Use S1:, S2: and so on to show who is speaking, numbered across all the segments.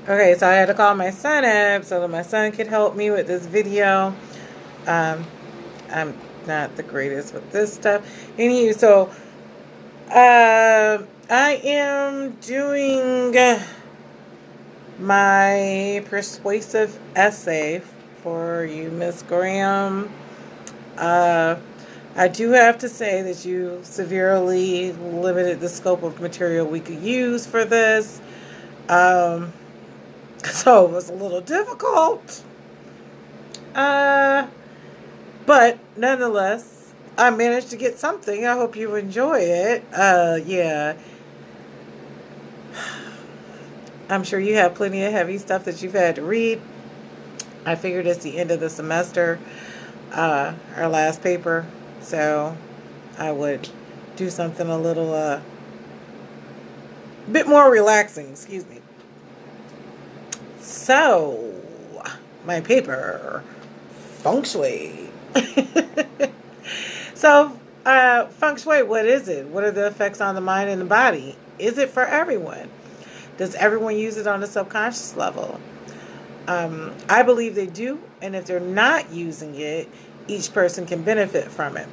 S1: Okay, so I had to call my son up so that my son could help me with this video. Um, I'm not the greatest with this stuff. Anyway, so I am doing my persuasive essay for you, Miss Graham. Uh, I do have to say that you severely limited the scope of material we could use for this. Um, so it was a little difficult. Uh, but nonetheless, I managed to get something. I hope you enjoy it. Yeah. I'm sure you have plenty of heavy stuff that you've had to read. I figured it's the end of the semester, our last paper, so I would do something a little, bit more relaxing, excuse me. So, my paper, Feng Shui. So, Feng Shui, what is it? What are the effects on the mind and the body? Is it for everyone? Does everyone use it on a subconscious level? I believe they do, and if they're not using it, each person can benefit from it.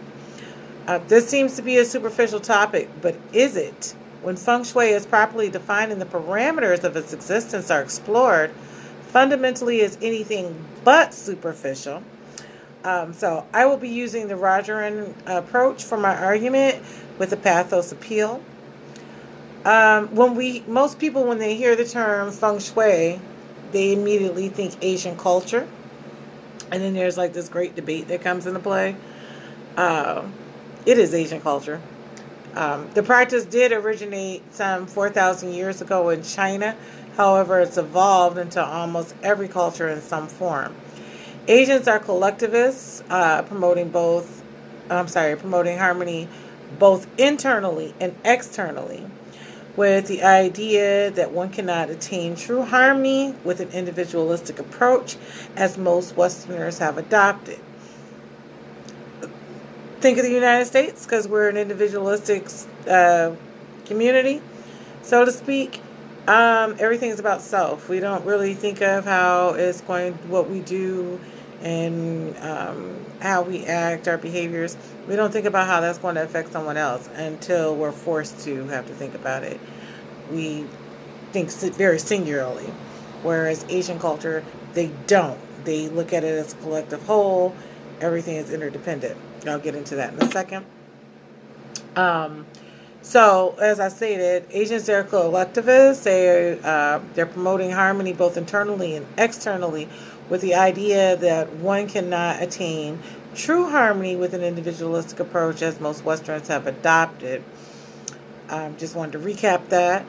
S1: This seems to be a superficial topic, but is it? When Feng Shui is properly defined and the parameters of its existence are explored, fundamentally is anything but superficial. So I will be using the Rogerian approach for my argument with the pathos appeal. Most people, when they hear the term Feng Shui, they immediately think Asian culture. And then there's like this great debate that comes into play. It is Asian culture. The practice did originate some 4,000 years ago in China. However, it's evolved into almost every culture in some form. Asians are collectivists, promoting harmony both internally and externally, with the idea that one cannot attain true harmony with an individualistic approach, as most Westerners have adopted. Think of the United States, because we're an individualistic community, so to speak. Everything is about self. We don't really think of what we do, and how we act, our behaviors. We don't think about how that's going to affect someone else until we're forced to have to think about it. We think very singularly, whereas Asian culture, they don't. They look at it as a collective whole. Everything is interdependent. I'll get into that in a second. So, as I stated, Asians are collectivists. They're promoting harmony both internally and externally, with the idea that one cannot attain true harmony with an individualistic approach, as most Westerns have adopted. Just wanted to recap that.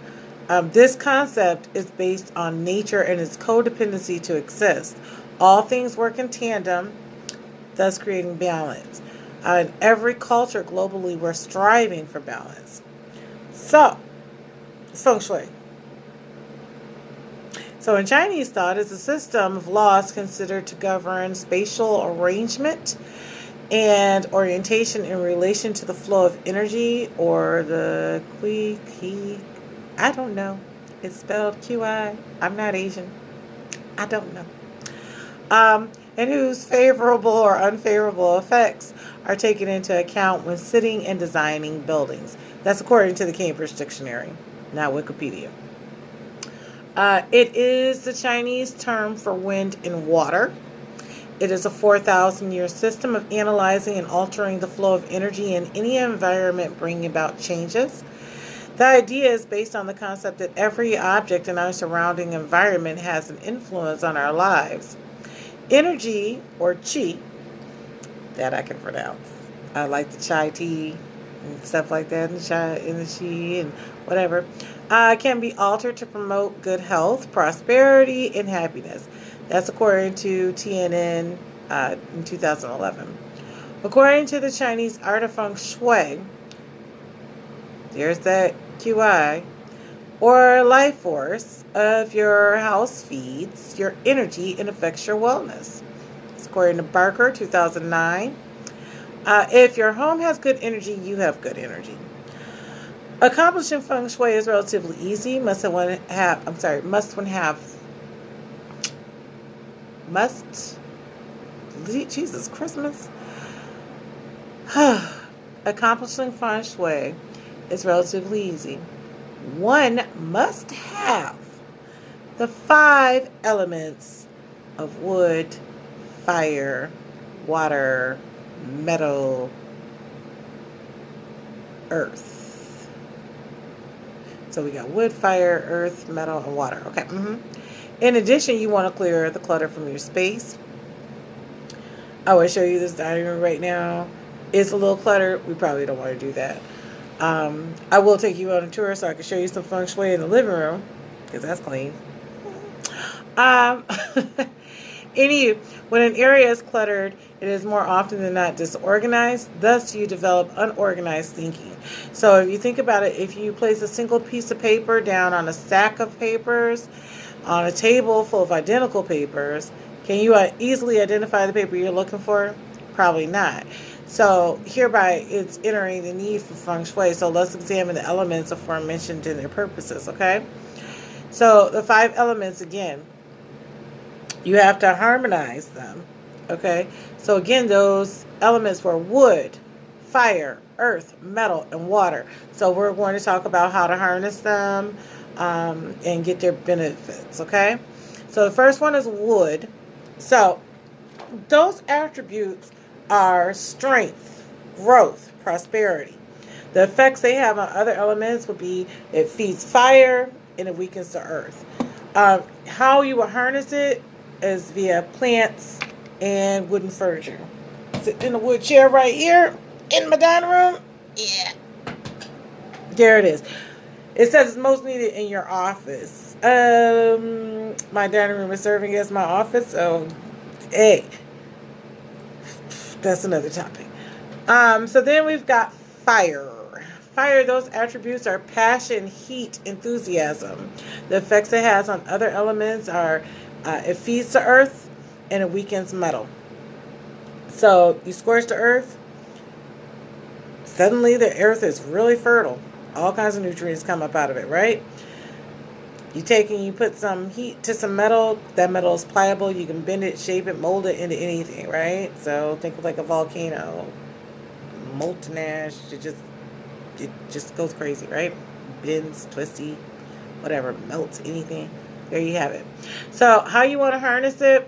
S1: This concept is based on nature and its codependency to exist. All things work in tandem, thus creating balance. In every culture globally, we're striving for balance. So, Feng Shui. So in Chinese thought, it's a system of laws considered to govern spatial arrangement and orientation in relation to the flow of energy, or the Qi. I don't know. It's spelled QI. I'm not Asian. I don't know. And whose favorable or unfavorable effects are taken into account when sitting and designing buildings. That's according to the Cambridge Dictionary, not Wikipedia. It is the Chinese term for wind and water. It is a 4,000-year system of analyzing and altering the flow of energy in any environment, bringing about changes. The idea is based on the concept that every object in our surrounding environment has an influence on our lives. Energy, or qi, that I can pronounce. I like the chai tea and stuff like that, and the qi and whatever, can be altered to promote good health, prosperity, and happiness. That's according to TNN in 2011. According to the Chinese art of Feng Shui, there's that QI, or life force of your house feeds your energy and affects your wellness. It's according to Barker, 2009. If your home has good energy, you have good energy. Accomplishing Feng Shui is relatively easy. Must one have must, Jesus, Christmas. Accomplishing Feng Shui is relatively easy. One must have the 5 elements of wood, fire, water, metal, earth. So we got wood, fire, earth, metal, and water. Okay. In addition, you want to clear the clutter from your space. I will show you this dining room right now. It's a little cluttered. We probably don't want to do that. I will take you on a tour so I can show you some feng shui in the living room, because that's clean. When an area is cluttered, it is more often than not disorganized. Thus, you develop unorganized thinking. So if you think about it, if you place a single piece of paper down on a stack of papers, on a table full of identical papers, can you easily identify the paper you're looking for? Probably not. So hereby, it's entering the need for feng shui. So let's examine the elements aforementioned and their purposes, okay? So the 5 elements, again, you have to harmonize them, okay? So again, those elements were wood, fire, earth, metal, and water. So we're going to talk about how to harness them and get their benefits, okay? So the first one is wood. So those attributes are strength, growth, prosperity. The effects they have on other elements would be it feeds fire and it weakens the earth. How you will harness it is via plants and wooden furniture. Sit in the wood chair right here in my dining room. Yeah. There it is. It says it's most needed in your office. My dining room is serving as my office, so hey, that's another topic. So then we've got fire. Fire, those attributes are passion, heat, enthusiasm. The effects it has on other elements are it feeds the earth and it weakens metal. So you scorch the earth, suddenly the earth is really fertile. All kinds of nutrients come up out of it, right? You take and you put some heat to some metal. That metal is pliable. You can bend it, shape it, mold it into anything, right? So think of like a volcano. Molten ash. It just goes crazy, right? Bends, twisty, whatever, melts, anything. There you have it. So how you want to harness it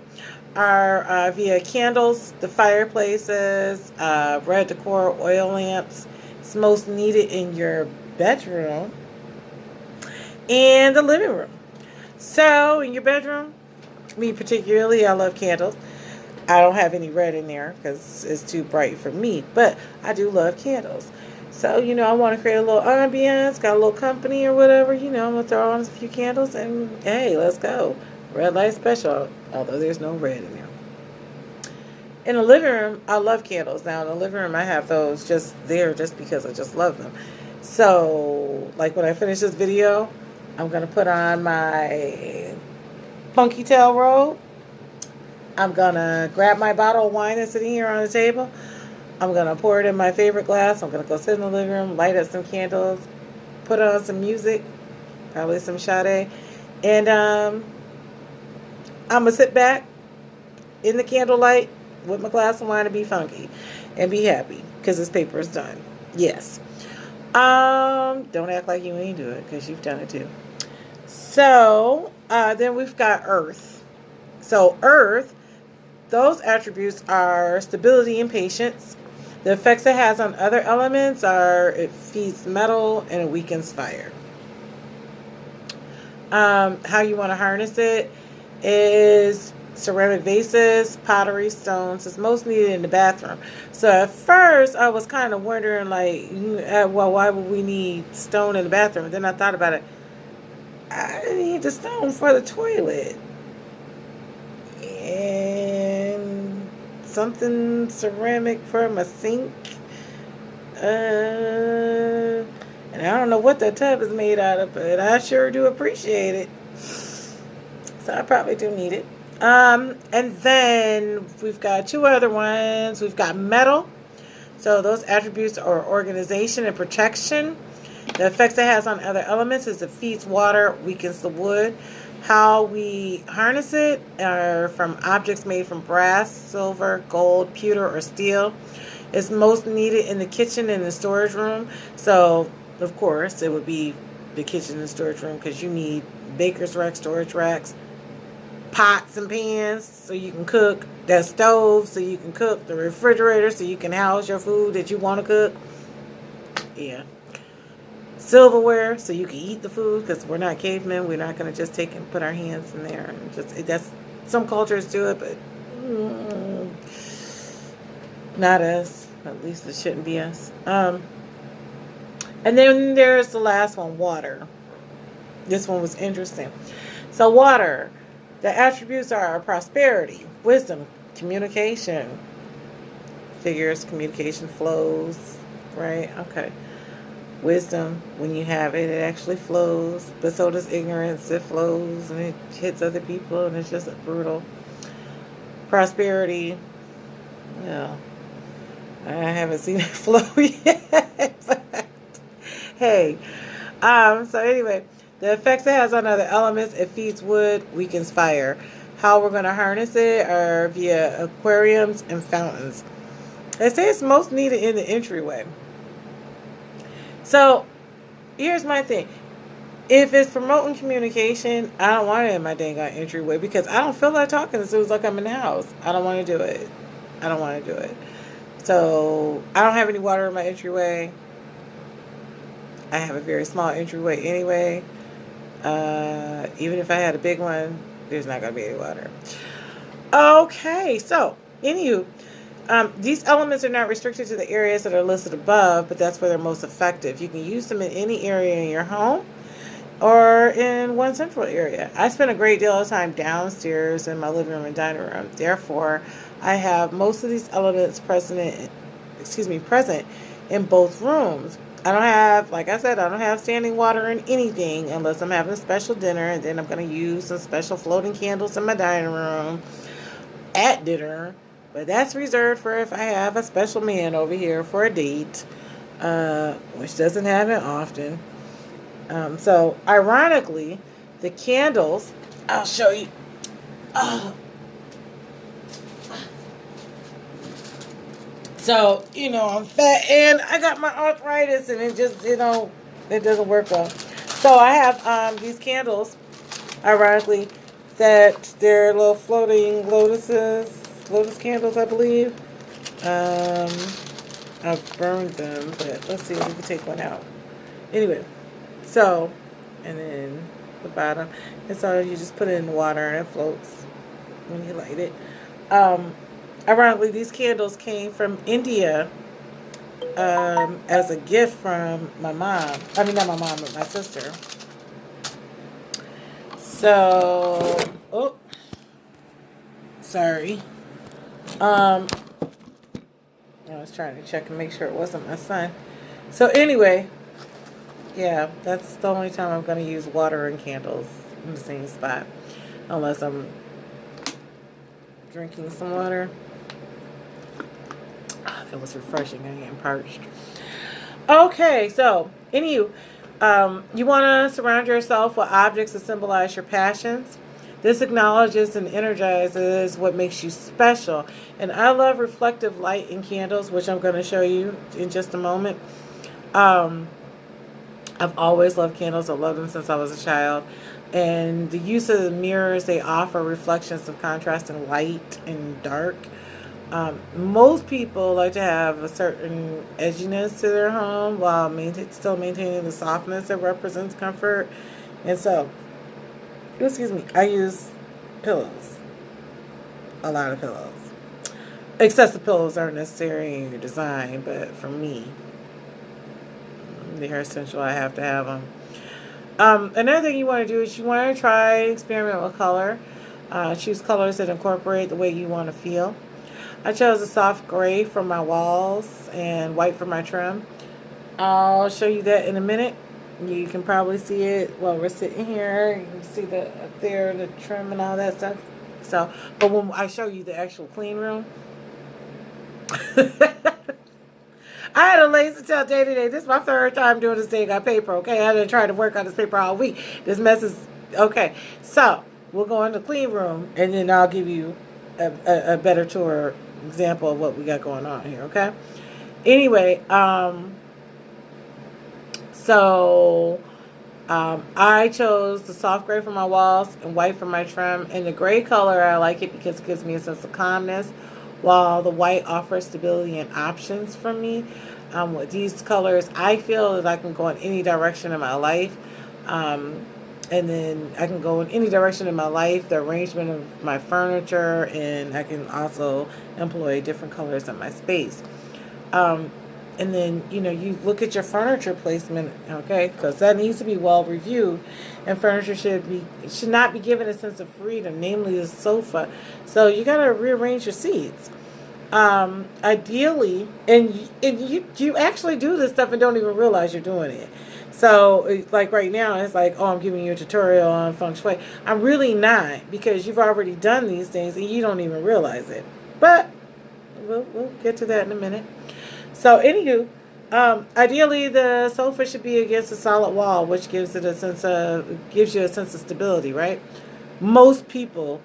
S1: are via candles, the fireplaces, red decor, oil lamps. It's most needed in your bedroom and the living room. So in your bedroom, me particularly, I love candles. I don't have any red in there because it's too bright for me, but I do love candles. So, I want to create a little ambiance, got a little company or whatever, I'm going to throw on a few candles and, hey, let's go. Red light special, although there's no red in there. In the living room, I love candles. Now, in the living room, I have those just there just because I just love them. So, like when I finish this video, I'm going to put on my funky tail robe. I'm going to grab my bottle of wine that's sitting here on the table. I'm going to pour it in my favorite glass. I'm going to go sit in the living room, light up some candles, put on some music, probably some Sade. And I'm going to sit back in the candlelight with my glass of wine and be funky and be happy because this paper is done. Yes. Don't act like you ain't do it because you've done it too. So then we've got earth. So earth, those attributes are stability and patience. The effects it has on other elements are it feeds metal and it weakens fire. How you want to harness it is ceramic vases, pottery, stones. It's most needed in the bathroom. So at first I was kind of wondering well, why would we need stone in the bathroom? And then I thought about it. I need the stone for the toilet. And something ceramic for my sink. And I don't know what that tub is made out of, but I sure do appreciate it. So I probably do need it. And then we've got 2 other ones. We've got metal. So those attributes are organization and protection. The effects it has on other elements is it feeds water, weakens the wood. How we harness it are from objects made from brass, silver, gold, pewter, or steel. It's most needed in the kitchen and the storage room. So, of course, it would be the kitchen and storage room because you need baker's racks, storage racks, pots and pans so you can cook, that stove so you can cook, the refrigerator so you can house your food that you want to cook. Yeah. Silverware so you can eat the food because we're not cavemen. We're not going to just take and put our hands in there and just, that's, some cultures do it, but not us. At least it shouldn't be us. And then there's the last one, water. This one was interesting. So water, the attributes are prosperity, wisdom, communication, figures, communication flows, right? Okay. Wisdom, when you have it, it actually flows, but so does ignorance. It flows and it hits other people and it's just brutal. Prosperity, yeah, I haven't seen it flow yet, but hey, so anyway, the effects it has on other elements, it feeds wood, weakens fire. How we're going to harness it are via aquariums and fountains. They say it's most needed in the entryway. So, here's my thing. If it's promoting communication, I don't want it in my dang on entryway because I don't feel like talking as soon as like I'm in the house. I don't want to do it. I don't want to do it. So, I don't have any water in my entryway. I have a very small entryway anyway. Even if I had a big one, there's not going to be any water. Okay, so, anywho. These elements are not restricted to the areas that are listed above, but that's where they're most effective. You can use them in any area in your home or in one central area. I spend a great deal of time downstairs in my living room and dining room. Therefore, I have most of these elements present in both rooms. I don't have, like I said, I don't have standing water in anything unless I'm having a special dinner, and then I'm going to use some special floating candles in my dining room at dinner. But that's reserved for if I have a special man over here for a date, which doesn't happen often. So, ironically, the candles, I'll show you. So, I'm fat and I got my arthritis and it just, it doesn't work well. So, I have these candles, ironically, that they're little floating lotus candles, I believe. I've burned them, but let's see if we can take one out. Anyway, so, and then the bottom, and so you just put it in the water and it floats when you light it. Ironically, these candles came from India as a gift from my mom. I mean, not my mom, but my sister. So, sorry. I was trying to check and make sure it wasn't my son. So anyway, yeah, that's the only time I'm going to use water and candles in the same spot. Unless I'm drinking some water. That was refreshing. I am parched. Okay, so, you want to surround yourself with objects that symbolize your passions. This acknowledges and energizes what makes you special. And I love reflective light in candles, which I'm going to show you in just a moment. I've always loved candles. I've loved them since I was a child. And the use of the mirrors, they offer reflections of contrasting light and dark. Most people like to have a certain edginess to their home while still maintaining the softness that represents comfort. And so, I use pillows. A lot of pillows. Excessive pillows aren't necessary in your design, but for me, they are essential. I have to have them. Another thing you want to do is you want to try experiment with color. Choose colors that incorporate the way you want to feel. I chose a soft gray for my walls and white for my trim. I'll show you that in a minute. You can probably see it while we're sitting here. You can see the up there, the trim and all that stuff. So, but when I show you the actual clean room, I had a lazy tail day today. This is my third time doing this thing on paper, okay? I didn't try to work on this paper all week. This mess is, okay. So, we'll go in the clean room, and then I'll give you a better tour example of what we got going on here, okay? Anyway, I chose the soft gray for my walls and white for my trim. And the gray color, I like it because it gives me a sense of calmness, while the white offers stability and options for me. With these colors, I feel that I can go in any direction in my life. And then I can go in any direction in my life, the arrangement of my furniture, and I can also employ different colors in my space. And then, you look at your furniture placement, okay, because that needs to be well reviewed. And furniture should not be given a sense of freedom, namely the sofa. So you got to rearrange your seats. Ideally, and you actually do this stuff and don't even realize you're doing it. So, like right now, it's like, oh, I'm giving you a tutorial on Feng Shui. I'm really not, because you've already done these things and you don't even realize it. But we'll get to that in a minute. So, anywho, ideally the sofa should be against a solid wall, which gives you a sense of stability, right? Most people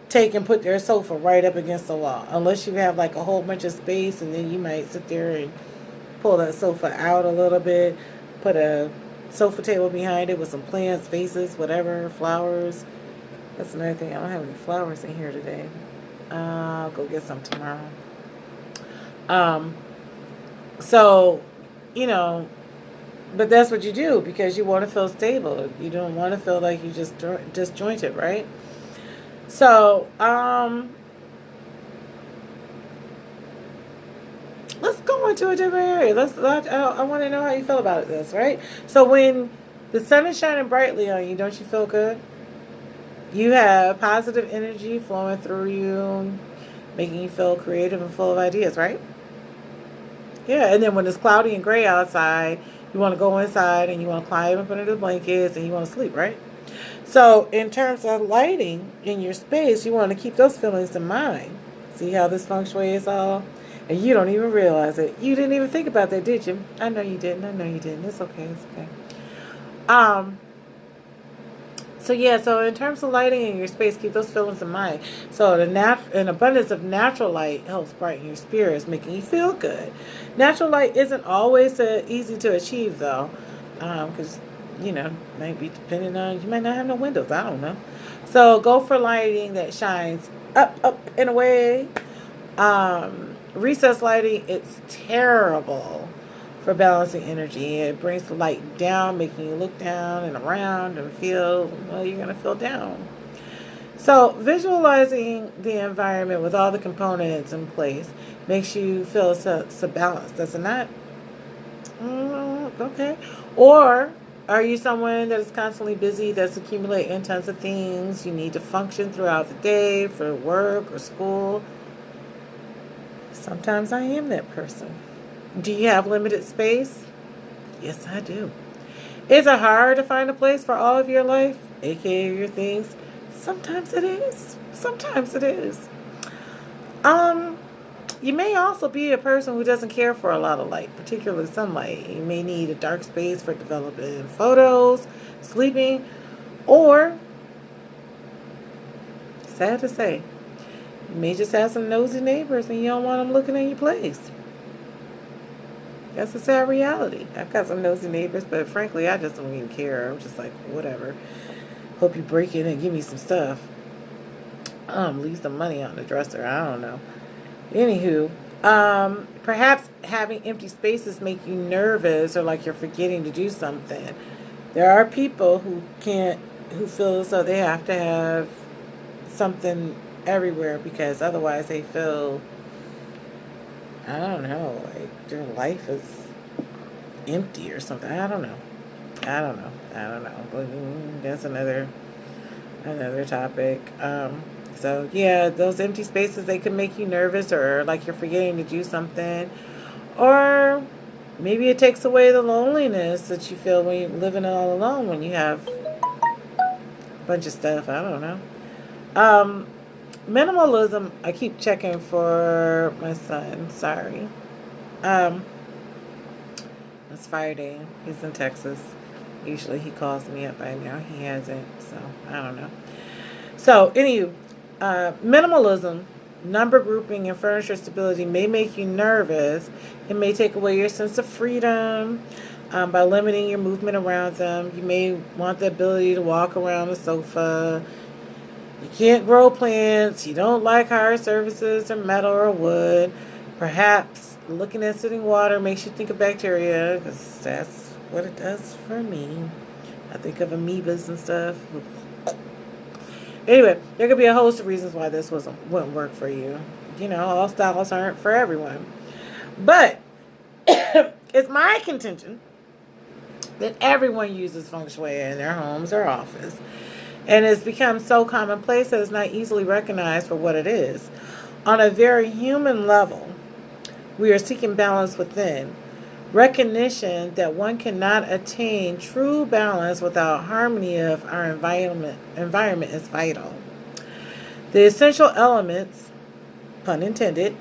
S1: take and put their sofa right up against the wall, unless you have like a whole bunch of space, and then you might sit there and pull that sofa out a little bit, put a sofa table behind it with some plants, vases, whatever, flowers. That's another thing. I don't have any flowers in here today. I'll go get some tomorrow. So, but that's what you do because you want to feel stable. You don't want to feel like you just disjointed, right? So, let's go into a different area. I want to know how you feel about this, right? So when the sun is shining brightly on you, don't you feel good? You have positive energy flowing through you, making you feel creative and full of ideas, right? Yeah, and then when it's cloudy and gray outside, you want to go inside and you want to climb up under the blankets and you want to sleep, right? So in terms of lighting in your space, you want to keep those feelings in mind. See how this feng shui is all? And you don't even realize it. You didn't even think about that, did you? I know you didn't. It's okay. It's okay. So in terms of lighting in your space, keep those feelings in mind. So an abundance of natural light helps brighten your spirits, making you feel good. Natural light isn't always easy to achieve, though, because, might be depending on, you might not have no windows. I don't know. So go for lighting that shines up and away. Recessed lighting, it's terrible for balancing energy. It brings the light down, making you look down and around and feel, well, you're going to feel down. So visualizing the environment with all the components in place makes you feel so balanced, does it not? Okay. Or are you someone that is constantly busy, that's accumulating tons of things? You need to function throughout the day for work or school. Sometimes I am that person. Do you have limited space? Yes, I do. Is it hard to find a place for all of your life, aka your things? Sometimes it is. You may also be a person who doesn't care for a lot of light, particularly sunlight. You may need a dark space for developing photos, sleeping, or, sad to say, you may just have some nosy neighbors and you don't want them looking in your place. That's a sad reality. I've got some nosy neighbors, but frankly, I just don't even care. I'm just like, whatever. Hope you break in and give me some stuff. Leave some money on the dresser. I don't know. Anywho, perhaps having empty spaces make you nervous or like you're forgetting to do something. There are people who feel as though they have to have something everywhere because otherwise they feel, I don't know, like their life is empty or something. I don't know. But that's another topic. So yeah, those empty spaces, they can make you nervous or like you're forgetting to do something. Or maybe it takes away the loneliness that you feel when you're living all alone, when you have a bunch of stuff. I don't know. Minimalism, I keep checking for my son. Sorry. It's Friday. He's in Texas. Usually he calls me up by now. He hasn't, so I don't know. So, anywho, minimalism, number grouping, and furniture stability may make you nervous. It may take away your sense of freedom by limiting your movement around them. You may want the ability to walk around the sofa. You can't grow plants. You don't like hard surfaces or metal or wood. Perhaps looking at sitting water makes you think of bacteria, because that's what it does for me. I think of amoebas and stuff. Anyway, there could be a host of reasons why this wouldn't work for you. You know, all styles aren't for everyone. But it's my contention that everyone uses Feng Shui in their homes or office. And it's become so commonplace that it's not easily recognized for what it is. On a very human level, we are seeking balance within. Recognition that one cannot attain true balance without harmony of our environment is vital. The essential elements, pun intended,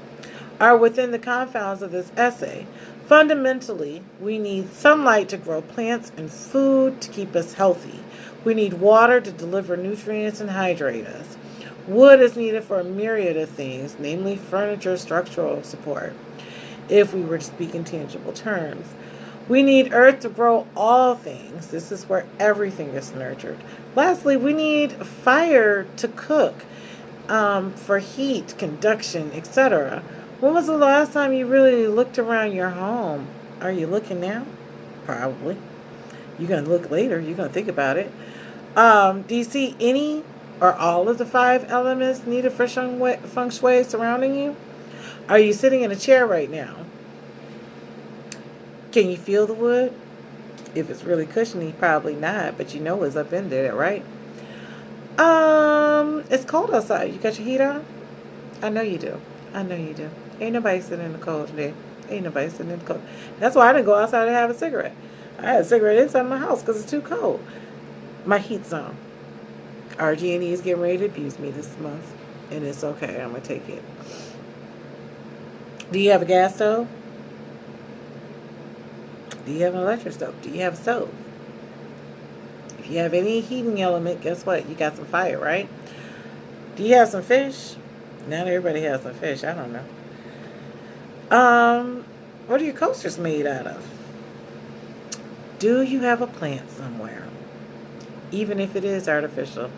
S1: are within the confounds of this essay. Fundamentally, we need sunlight to grow plants and food to keep us healthy. We need water to deliver nutrients and hydrate us. Wood is needed for a myriad of things, namely furniture, structural support, if we were to speak in tangible terms. We need earth to grow all things. This is where everything is nurtured. Lastly, we need fire to cook, for heat, conduction, etc. When was the last time you really looked around your home? Are you looking now? Probably. You're going to look later. You're going to think about it. Do you see any or all of the 5 elements needed for Feng Shui surrounding you? Are you sitting in a chair right now? Can you feel the wood? If it's really cushiony, probably not, but you know it's up in there, right? It's cold outside. You got your heat on? I know you do. I know you do. Ain't nobody sitting in the cold today. Ain't nobody sitting in the cold. That's why I didn't go outside to have a cigarette. I had a cigarette inside my house because it's too cold. My heat's on. RG&E is getting ready to abuse me this month, and it's okay. I'm going to take it. Do you have a gas stove? Do you have an electric stove? Do you have a stove? If you have any heating element, guess what? You got some fire, right? Do you have some fish? Not everybody has some fish. I don't know. What are your coasters made out of? Do you have a plant somewhere? Even if it is artificial.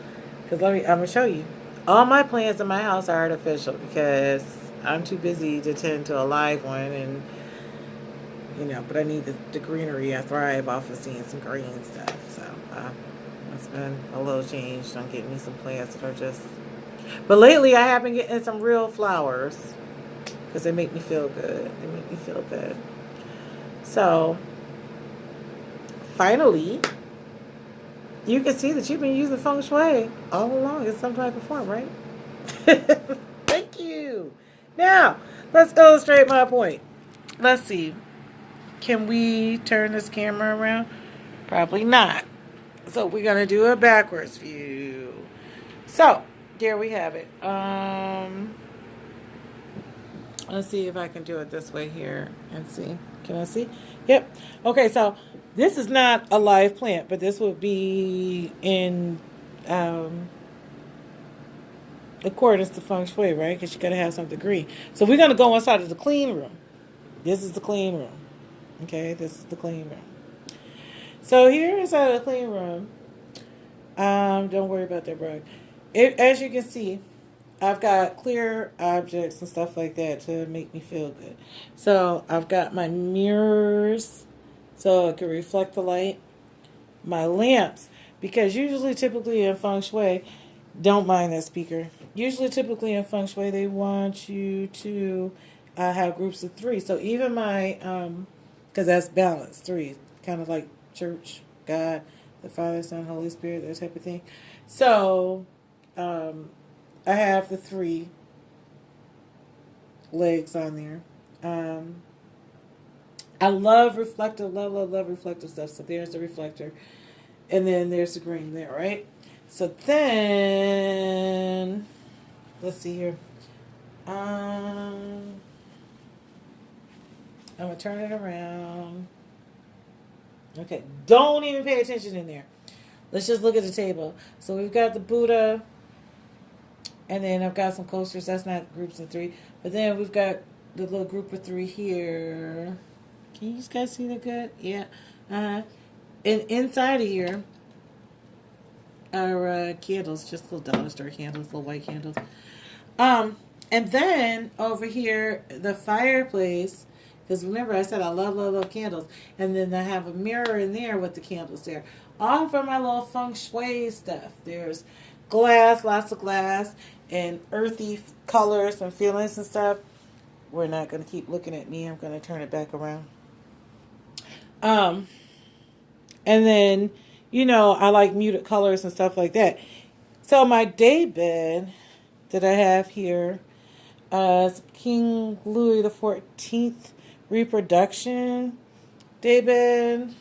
S1: Because I'm going to show you. All my plants in my house are artificial because I'm too busy to tend to a live one, and but I need the greenery. I thrive off of seeing some green stuff. So it's been a little changed on getting me some plants that are just. But lately I have been getting some real flowers because they make me feel good. They make me feel good. So finally, you can see that you've been using Feng Shui all along in some type of form, right? Thank you. Now, let's illustrate my point. Let's see. Can we turn this camera around? Probably not. So we're going to do a backwards view. So, there we have it. Let's see if I can do it this way here and see. Can I see? Yep. Okay, so this is not a live plant, but this would be in accordance to Feng Shui, right? Because you got to have something green. So we're going to go inside of the clean room. This is the clean room. Okay, this is the clean room. So here inside the clean room, don't worry about that, bro. As you can see, I've got clear objects and stuff like that to make me feel good. So I've got my mirrors so it can reflect the light. My lamps, because typically in Feng Shui, don't mind that speaker. Typically in Feng Shui, they want you to have groups of 3. So even my, because that's balance, 3, kind of like church, God, the Father, Son, Holy Spirit, that type of thing. So I have the 3 legs on there. I love reflective, love reflective stuff. So there's the reflector. And then there's the green there, right? So then, let's see here. I'm going to turn it around. Okay, don't even pay attention in there. Let's just look at the table. So we've got the Buddha, and then I've got some coasters. That's not groups of three. But then we've got the little group of three here. Can you guys see that good? Yeah. Uh-huh. And inside of here are candles, just little dollar store candles, little white candles. And then over here, the fireplace, because remember I said I love, love, love candles. And then I have a mirror in there with the candles there. All for my little Feng Shui stuff. There's glass, lots of glass, and earthy colors and feelings and stuff. We're not going to keep looking at me. I'm going to turn it back around. And then, I like muted colors and stuff like that. So my day bed that I have here is King Louis XIV reproduction day bed.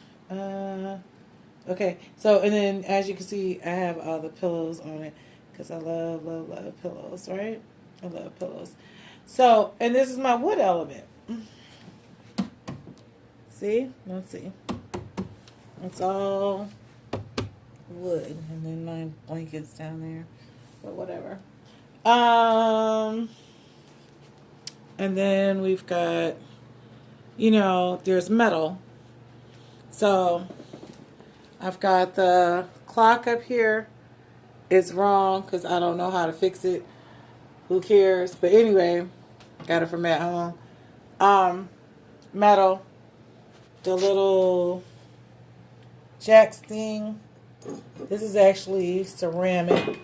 S1: Okay, so and then as you can see, I have all the pillows on it because I love, love, love pillows, right? I love pillows. So, and this is my wood element. See? Let's see. It's all wood, and then my blankets down there, but whatever. And then we've got, there's metal. So I've got the clock up here. It's wrong because I don't know how to fix it. Who cares? But anyway, got it from at home. Metal. The little Jack's thing. This is actually ceramic.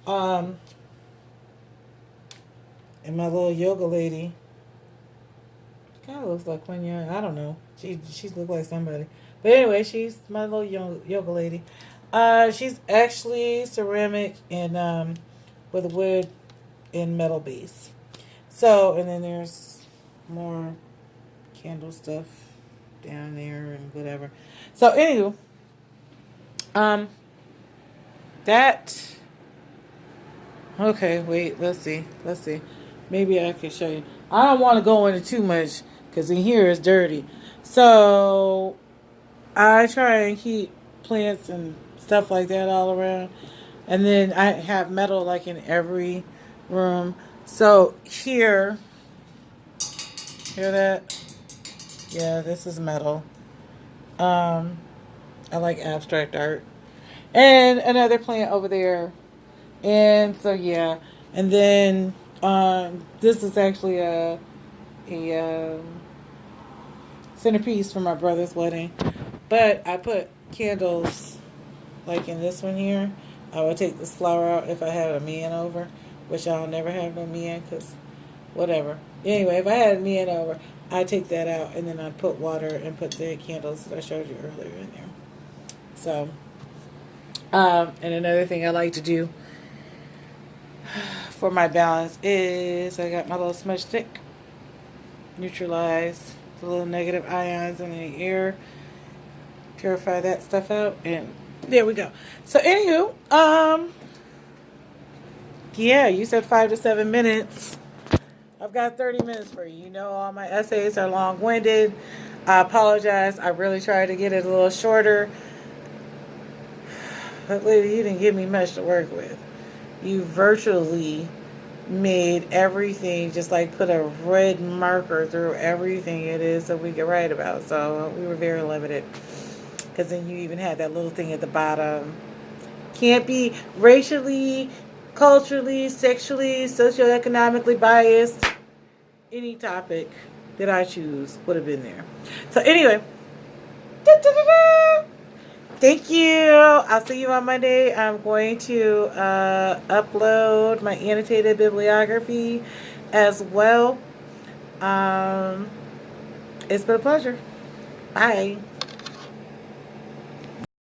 S1: And my little yoga lady. Kind of looks like when I don't know. She looks like somebody. But anyway, she's my little yoga lady. She's actually ceramic and with a wood and metal base. So, and then there's more candle stuff down there and whatever. So anywho, that. Okay, wait. Let's see. Maybe I can show you. I don't want to go into too much because in here it's dirty. So I try and keep plants and stuff like that all around. And then I have metal like in every room. So here, hear that? Yeah, this is metal. I like abstract art. And another plant over there. And so yeah. And then this is actually a centerpiece for my brother's wedding. But I put candles like in this one here. I would take this flower out if I had a man over, which I'll never have no man because whatever. Anyway, if I had a man over, I'd take that out and then I'd put water and put the candles that I showed you earlier in there. So, and another thing I like to do for my balance is I got my little smudge stick. Neutralize the little negative ions in the air. Purify that stuff out and there we go. So anywho, yeah, you said 5 to 7 minutes. I've got 30 minutes for you. All my essays are long-winded. I apologize. I really tried to get it a little shorter. But lady, you didn't give me much to work with. You virtually made everything, just like put a red marker through everything it is that we could write about. So we were very limited. Because then you even had that little thing at the bottom. Can't be racially, culturally, sexually, socioeconomically biased. Any topic that I choose would have been there. So anyway. Thank you. I'll see you on Monday. I'm going to upload my annotated bibliography as well. It's been a pleasure. Bye.